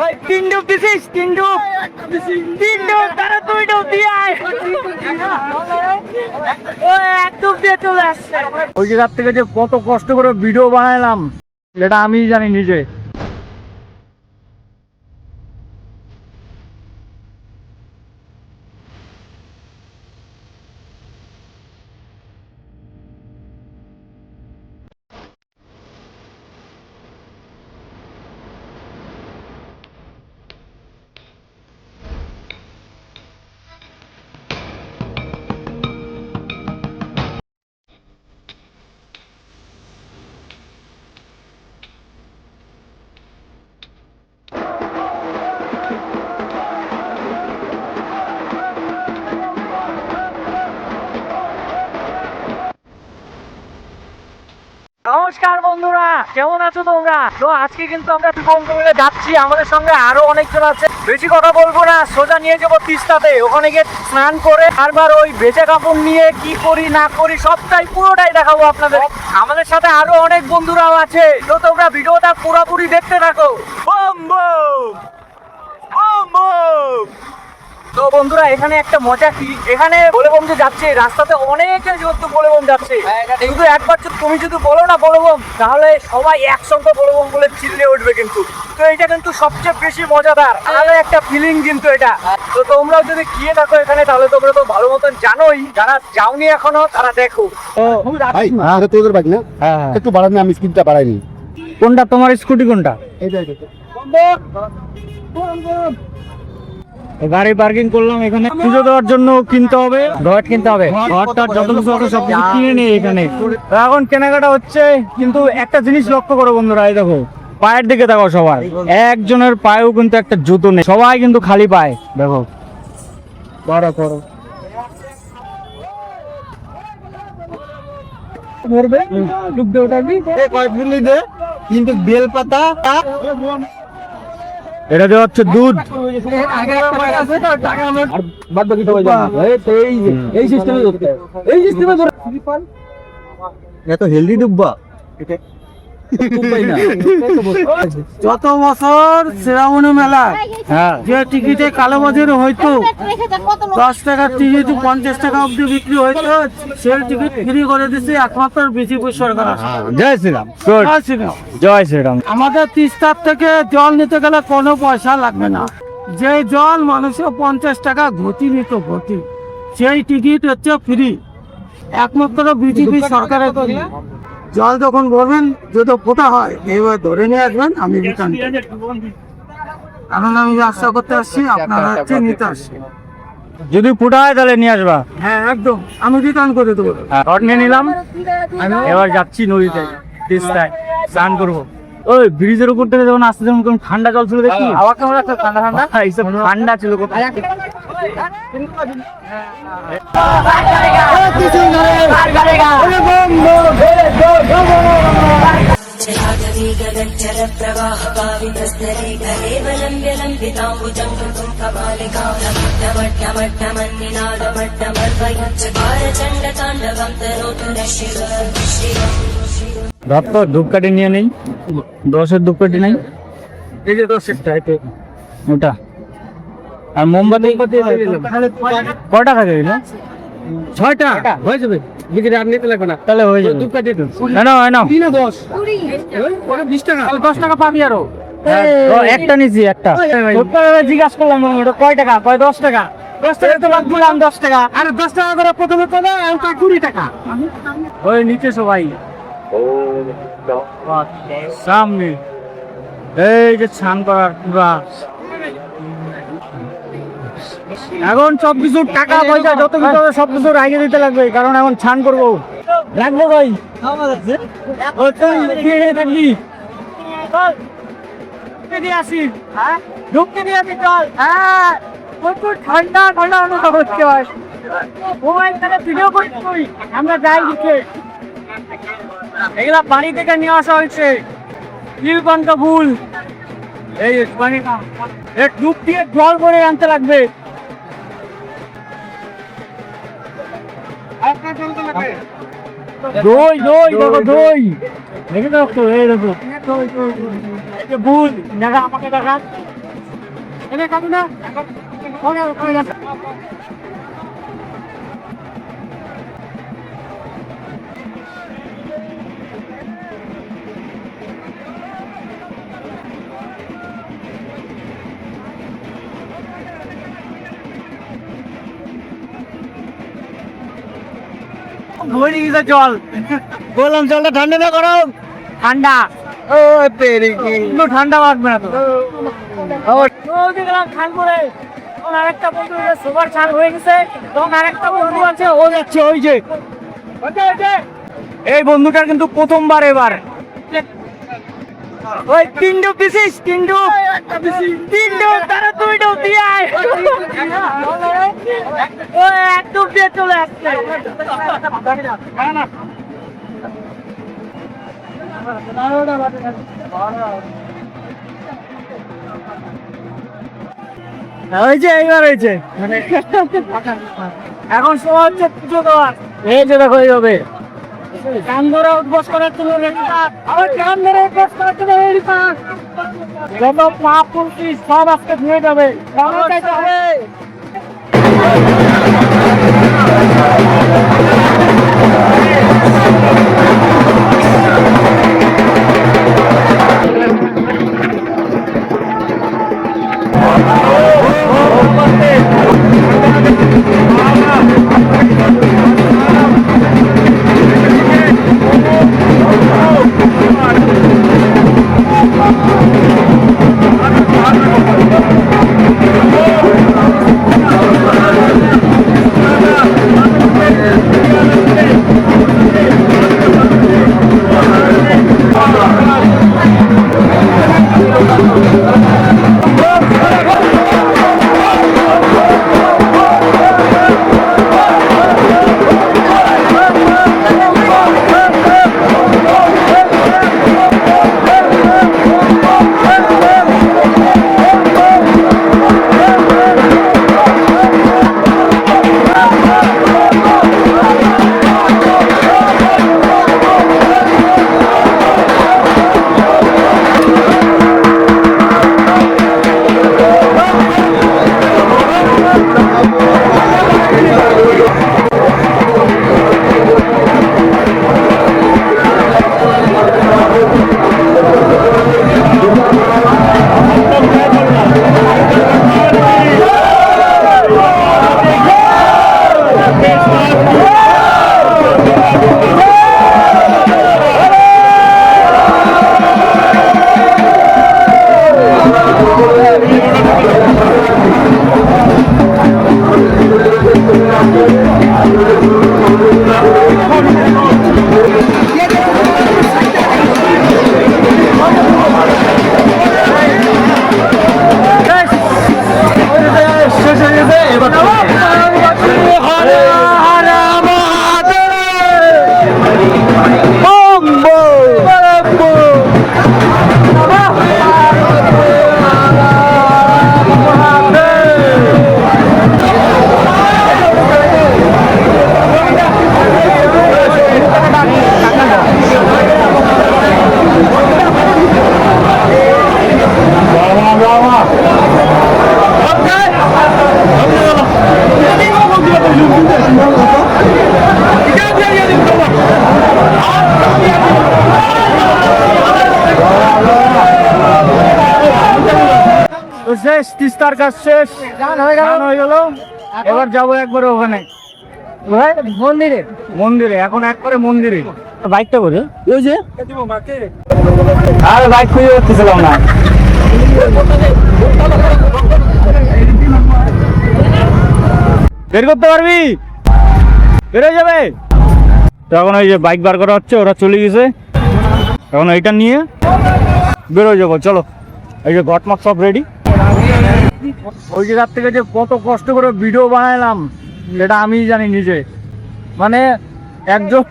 ওই তিন ডুব দিছিস, তিন ডুব, তিন ডুব, তারা দুই ডুব দিয়ে আয়। ওই এক ডুব দিয়ে চলে আসছে। ওই যে রাত থেকে যে কত কষ্ট করে ভিডিও বানালাম এটা আমিই জানি নিজে। নমস্কার বন্ধুরা, কেমন আছো তোমরা? তো আজকে কিন্তু আমরা বন্ধু মিলে যাচ্ছি, আমাদের সঙ্গে আরো অনেকজন আছে। বেশি কথা বলবো না, সোজা নিয়ে যাবো তিস্তাতে। ওখানে গিয়ে স্নান করে আরবার ওই ভেজা কাপড় নিয়ে কি করি না করি সবটাই পুরোটাই দেখাবো আপনাদের। আমাদের সাথে আরো অনেক বন্ধুরাও আছে, তো তোমরা ভিডিওটা পুরোপুরি দেখতে থাকো। বম বম বম বম। তো বন্ধুরা এখানে একটা মজা কি, এখানে বলে বম যে যাচ্ছে রাস্তাতে অনেকে যেহেতু বলে বম যাচ্ছে, শুধু একবার তুমি যদি বলো না বলে বম, তাহলে সবাই একসঙ্গে বলে বম বলে চিল্লে উঠবে কিন্তু। তো এটা কিন্তু সবচেয়ে বেশি মজাদার, আলাদা একটা ফিলিং কিন্তু এটা। তো তোমরাও যদি গিয়ে থাকো এখানে, তাহলে তোমরা তো ভালো মতন জানোই, যারা যাওনি এখনো তারা দেখো। তোদের বাইক না, একটু বাড়ানি, আমি স্পিডটা বাড়াইনি। কোনটা তোমার স্কুটি, কোনটা? গাড়ি পার্কিং করলাম এখানে। পুজো দেওয়ার জন্য কিনতে হবে, ঘট কিনতে হবে, ঘরটা যত কিছু আছে সব কিছু কিনে নিই এখানে। এখন কেনাকাটা হচ্ছে, কিন্তু একটা জিনিস লক্ষ্য করো বন্ধুরা, এই দেখো পায়ের দিকে দেখো, সবার একজনের পায়েও কিন্তু একটা জুতো নেই, সবাই কিন্তু খালি পায়। দেখো বড় করো কিন্তু বেল পাতা এটা দেওয়া হচ্ছে দুধ। এত হেলদি ডুব্বা যত বছর শ্রাবণী মেলা যে টিকিটে কালোবাজারে হয়তো 10 টাকার টিকিট 50 টাকা অব্দি বিক্রি হইতো, সেই টিকিট ফ্রি করে দিচ্ছে একমাত্র বিজেপি সরকার। জয় শ্রীরাম, জয় শ্রীরাম। আমাদের তিস্তার থেকে জল নিতে গেলে কোনো পয়সা লাগবে না। যে জল মানুষের 50 টাকা ঘটি নিত, ঘটি, সেই টিকিট হচ্ছে ফ্রি, একমাত্র বিজেপি সরকারের। জল যখন ভরবেন, যদি ফোটা হয় এইবার ধরে নিয়ে আসবেন, আমি রিটার্ন, কারণ আমি ব্যবসা করতে আসছি, আপনারা হচ্ছে নিতে আসছি। যদি ফুটা হয় তাহলে নিয়ে আসবা। হ্যাঁ একদম, আমি রিটার্ন করে দেবো। ঘট নিয়ে নিলাম, এবার যাচ্ছি নদীতে, তিস্তায় স্নান করবো। ওই ব্রিজের উপর থেকে যখন আসতে যখন ঠান্ডা জল ছিল দেখি, আবার কেমন একটা ঠান্ডা ঠান্ডা, এইসব ঠান্ডা ছিল। ভাবতো ধূপকাঠি নিয়ে নেই, 10-এর ধূপকাঠি নাই, এই যে 10-এরটা ওটা, আর মোমবাতি কয় টাকা দিল? 6 টাকা হয়ে যাবে, বিক্রি আর নিতে লাগবে না, তাহলে হয়ে যাবে। ধূপকাঠি না হয় না, 10 20 টাকা, 10 টাকা পাবি আরো। একটা নিছি, একটা জিজ্ঞাসা করলাম ওটা কয় টাকা, কয় 10 টাকা। 10 টাকা তো লাগলাম, 10 টাকা, আরে 10 টাকা করে প্রথমে করে, ওটা 20 টাকা। ওই নিচে সবাই সামনে, এই যে স্নান করার পুরা। এখন সবকিছু টাকা পয়সা যত কিছু হবে সবকিছু রাখে দিতে লাগবে, কারণ এখন স্নান করবো। রাখবো ভাই, থাকবি আসি, হ্যাঁ ঢুকতে দিয়ে আসি, চল। হ্যাঁ প্রচুর ঠান্ডা ঠান্ডা অনুভব হচ্ছে, মোবাইল থেকে ভিডিও করছি আমরা, যাই দিচ্ছে এগুলা বাড়ি থেকে নিয়ে আসা হয়েছে, নীলকণ্ঠ ফুল। এই ডুব দিয়ে জল করে আনতে লাগবে। দই দই দেখো, দই দেখে দেখো, এই দেখো ভুল দেখা, আমাকে দেখা জল বললাম জলটা ঠান্ডা না গরম? ঠান্ডা। একটু ঠান্ডা লাগবে না তো? খানপুরে আরেকটা বন্ধু সুপার চান হয়ে গেছে, তখন আরেকটা বন্ধু আছে ও যাচ্ছে ওই যে এই বন্ধুটার কিন্তু প্রথমবার এবার ওই তিনটু পিসিস তিনটু তারা দুইটা দিয়ে আয় ওই এক ডুব দিয়ে চলে আসছে। হয়েছে এইবার হয়েছে এখন সময় হচ্ছে পুজো দেওয়ার। এই যে দেখো এইভাবে কান ধরে উদ্বোস করার জন্য আবার কান ধরে উদ্বোস করার জন্য যত পাপ পুলকি সব আজকে ধুয়ে যাবে। শেষ, তিস্তার কাজ শেষ, গান হয়ে গেল। এবার যাবো একবারে ওখানে মন্দিরে মন্দিরে এখন একবারে মন্দিরে বাইকটা করে ওই যে আর বাইক খুঁজে করতেছিলাম না। বের করতে পারবি? বেরোয় যাবে তখন। ওই যে বাইক বার করা হচ্ছে, ওরা চলে গেছে, এখন এইটা নিয়ে বেরোয় যাবো। চলো, এই যে ঘটমাট সব রেডি। ওই জায়গার থেকে যে কত কষ্ট করে ভিডিও বানালাম সেটা আমি জানি নিজে। মানে একজন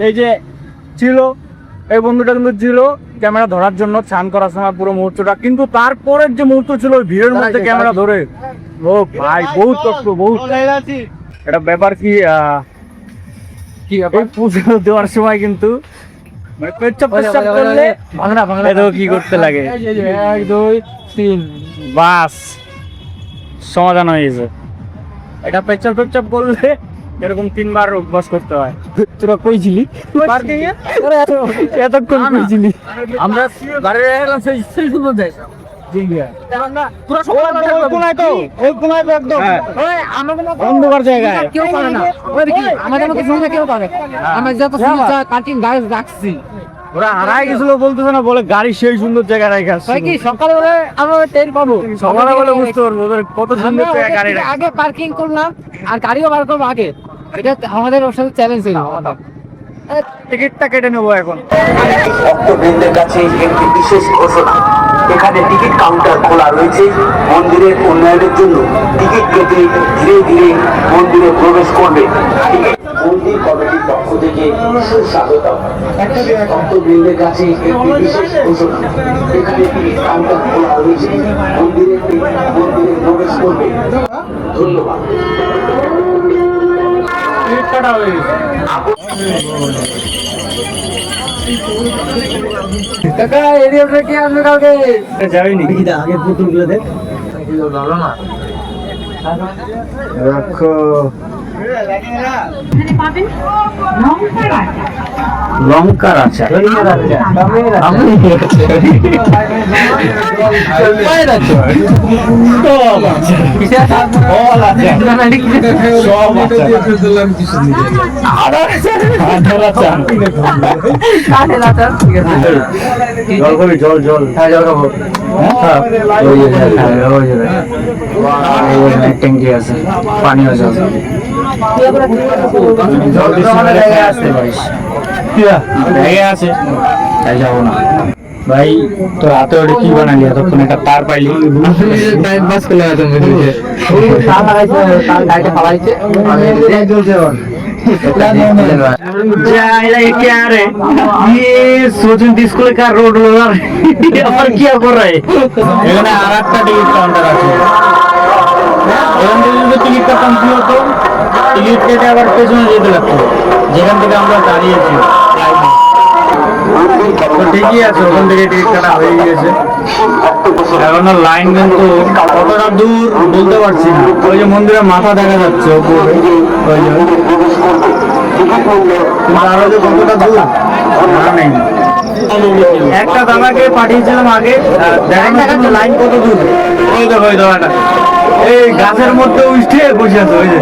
এই যে ছিল, এই বন্ধুটা কিন্তু ছিল ক্যামেরা ধরার জন্য স্নান করার সময় পুরো মুহূর্তটা, কিন্তু তারপরের যে মুহূর্ত ছিল ওই ভিড়ের মধ্যে ক্যামেরা ধরে, ও ভাই বহুত কষ্ট, বহুত। এটা ব্যাপার কি পুজো দেওয়ার সময় কিন্তু মানে পেচ্ছাপ করলে কি করতে লাগে, 1 2 3 বাস সমাধান হয়ে গেছে। এটা পেচ্ছাপ টেচ্ছাপ করলে এরকম 3 বার অভ্যাস করতে হয়। তোরা কইছিলি পার্কিং এ এতক্ষণ কইছিলি আমরা গাড়ি এলাম সেই সুন্দর দেয় অন্ধকার জায়গায় কেউ করে না আমাদের মতো সংখ্যা কেউ করে আমরা যত কাটিং গাড়ি রাখছি ওরা হারাই গেছিল বলতেছে না, বলে গাড়ি সেই সুন্দর জায়গায় রেখে আসছে। কি সকালে বলে আমরা টের পাবো সকালে বলে বুঝতে পারবো ওদের কত সুন্দর জায়গায় গাড়ি রাখে। আগে পার্কিং করলাম আর গাড়িও বার করবো আগে, এটা আমাদের ওর সাথে চ্যালেঞ্জ ছিল। টিকিটটা কেটে নেবো এখন। ভক্তবৃন্দের কাছে একটি বিশেষ ঘোষণা, এখানে টিকিট কাউন্টার খোলা রয়েছে। মন্দিরের উন্নয়নের জন্য টিকিট কেটে ধীরে ধীরে মন্দিরে প্রবেশ করবে। মন্দির কমিটির পক্ষ থেকে সুস্বাগতম। ভক্তবৃন্দের কাছে একটি বিশেষ ঘোষণা, এখানে টিকিট কাউন্টার খোলা রয়েছে। মন্দিরে প্রবেশ করবে। ধন্যবাদ। টিকিট কাটা হয়ে গেছে। কাকা এরিয়াটা কি আসবে কালকে? যাইনি আগে পুতুলগুলো দেখ রাখো এখানে পাবেন লঙ্কার আচার। লঙ্কার আচার জল খাবি? জল জল হ্যাঁ জল খাবো। ট্যাঙ্কি আছে, পানীয় জল। জল আসতে পারিস, ব্যাগে আছে, তাই যাবো না। ভাই তোর হাতে ওটা কি বানালি? এতক্ষণ একটা তার পাইলি? স্কুলে কার রোড আবার কি করে? এখানে আর একটা টিকিট কাউন্টার আছে। এখান থেকে যদি টিকিট কাটতাম কি হতো, টিকিট কেটে আবার পেছনে যেতে লাগতো যেখান থেকে আমরা দাঁড়িয়েছি। তো ঠিকই আছে, ওখান থেকে টিকিট কাটা হয়ে গিয়েছে। এখন লাইন কিন্তু কতটা দূর বলতে পারছি না। ওই যে মন্দিরের মাথা দেখা যাচ্ছে ওপরে, ওই যে আরো যে কতটা দূর জানা নেই। একটা দাদাকে পাঠিয়েছিলাম আগে, দেখানো লাইন কত দূর। ওই দেখো ওই দাদাটা এই গাছের মধ্যে উঠে বসে আছে, ওই যে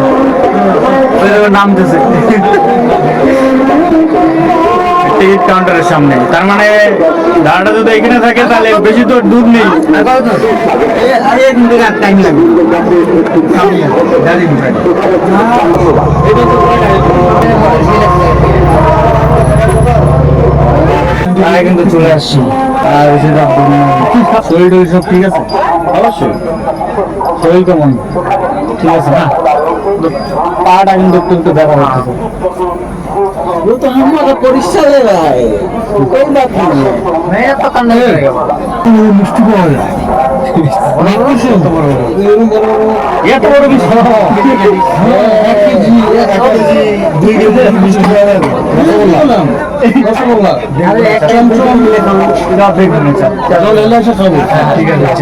ওই দেখো নামতেছে টিকিট কাউন্টারের সামনে। তার মানে দাদাটা যদি এখানে থাকে তাহলে বেশি তো দূর নেই। টাইম লাগবে। কিন্তু চলে আসছি। আর শরীর টরীর সব ঠিক আছে? অবশ্যই। শরীর কেমন? ঠিক আছে না? পাটা কিন্তু একটু দেখা যাচ্ছে। মিষ্টি পাওয়া যায় অনেক কিছু। এত বড় মিষ্টি মিষ্টি পাওয়া যাবে। ঠিক আছে,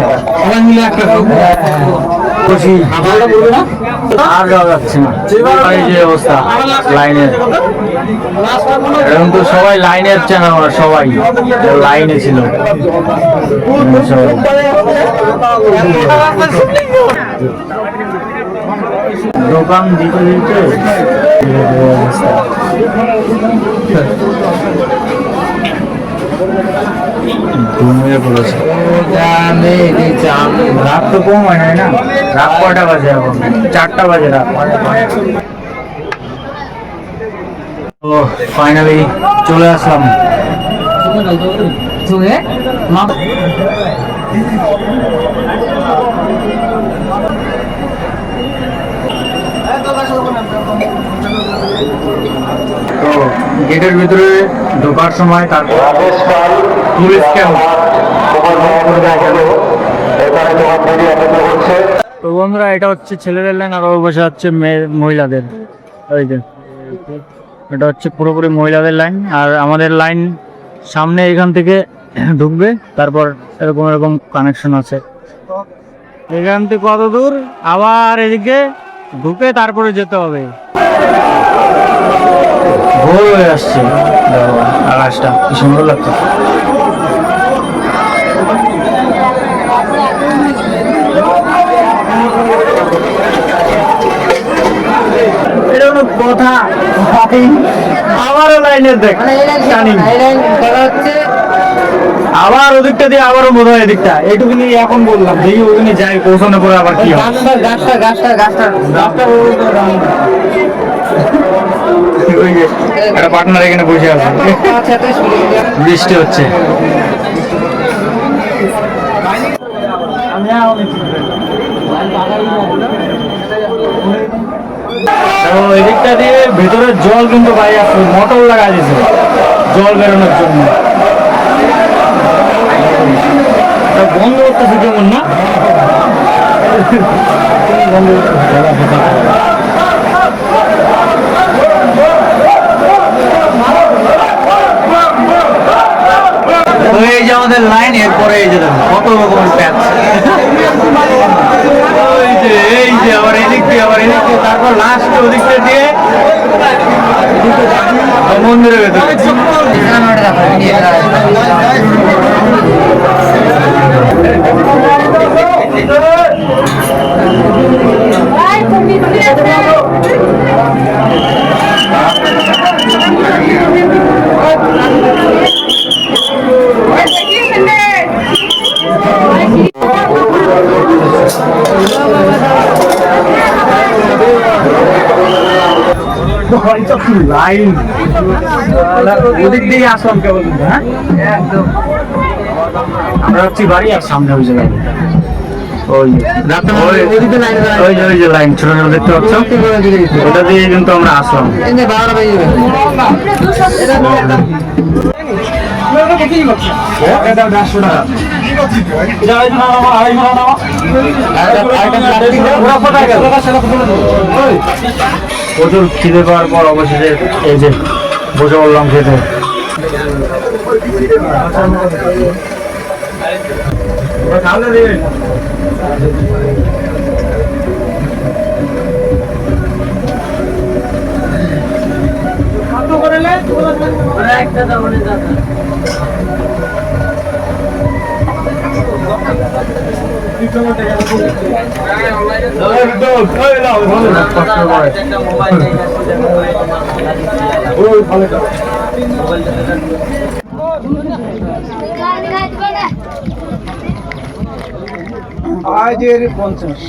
আর যাওয়া যাচ্ছে না। এই যে অবস্থা লাইনের, এখন তো সবাই লাইনে হচ্ছে না, আমরা সবাই লাইনে ছিল দোকান দিতে দিতে অবস্থা। ঘুমিয়ে পড়েছে। রাত তো কম হয় নাই না, রাত কয়টা বাজে এখন? 4টা বাজে রাত। ও ফাইনালি চলে আসলাম। তো গেটের ভিতরে ঢোকার সময় তারপর পুলিশ ক্যাম্প। তো বন্ধুরা এটা হচ্ছে ছেলেদের লাইন, আর ওই বসে হচ্ছে মহিলাদের। ওই যে এটা হচ্ছে পুরোপুরি মহিলাদের লাইন, আর আমাদের লাইন সামনে এখান থেকে ঢুকবে, তারপর এরকম এরকম কানেকশন আছে। এখান থেকে কত দূর, আবার এদিকে ঢুকে তারপরে যেতে হবে। ভোর হয়ে আসছে, দেখো আকাশটা কি সুন্দর লাগছে। এটা কোনো কথা, আবারও লাইনের দেখ টানি। আবার ওদিকটা দিয়ে আবারও বোধ হয় এদিকটা, এইটুকু নিয়ে এখন বললাম, দেখি ওখানে যাই, পৌঁছানোর পরে আবার কি হয়। ওই যে একটা পার্টনার এখানে বসে আছে, বৃষ্টি হচ্ছে। এদিকটা দিয়ে ভেতরে জল কিন্তু বাইরে আসছে, মোটর লাগা দিয়েছে জল বেরোনোর জন্য। বন্ধ করতেছে কেমন না, বন্ধ এই যে আমাদের লাইন, এরপরে এই যে কত রকমের প্যাচ, এই যে আবার এদিক দিয়ে, আবার এদিক দিয়ে, তারপর লাস্ট ওদিকটা দিয়ে মন্দিরের ভেতরে। লাইন ওদিক দিয়ে আসলাম কেবল, হ্যাঁ একদম আমরা হচ্ছি বাড়ি, আর সামনে ওই জায়গায় ওই যে লাইন ছোট ছোট দেখতে পাচ্ছ, ওটা দিয়ে কিন্তু আমরা আসলাম। প্রচুর খিদে পাওয়ার পর অবশেষে এই যে বসে বললাম খেতে। আজ 50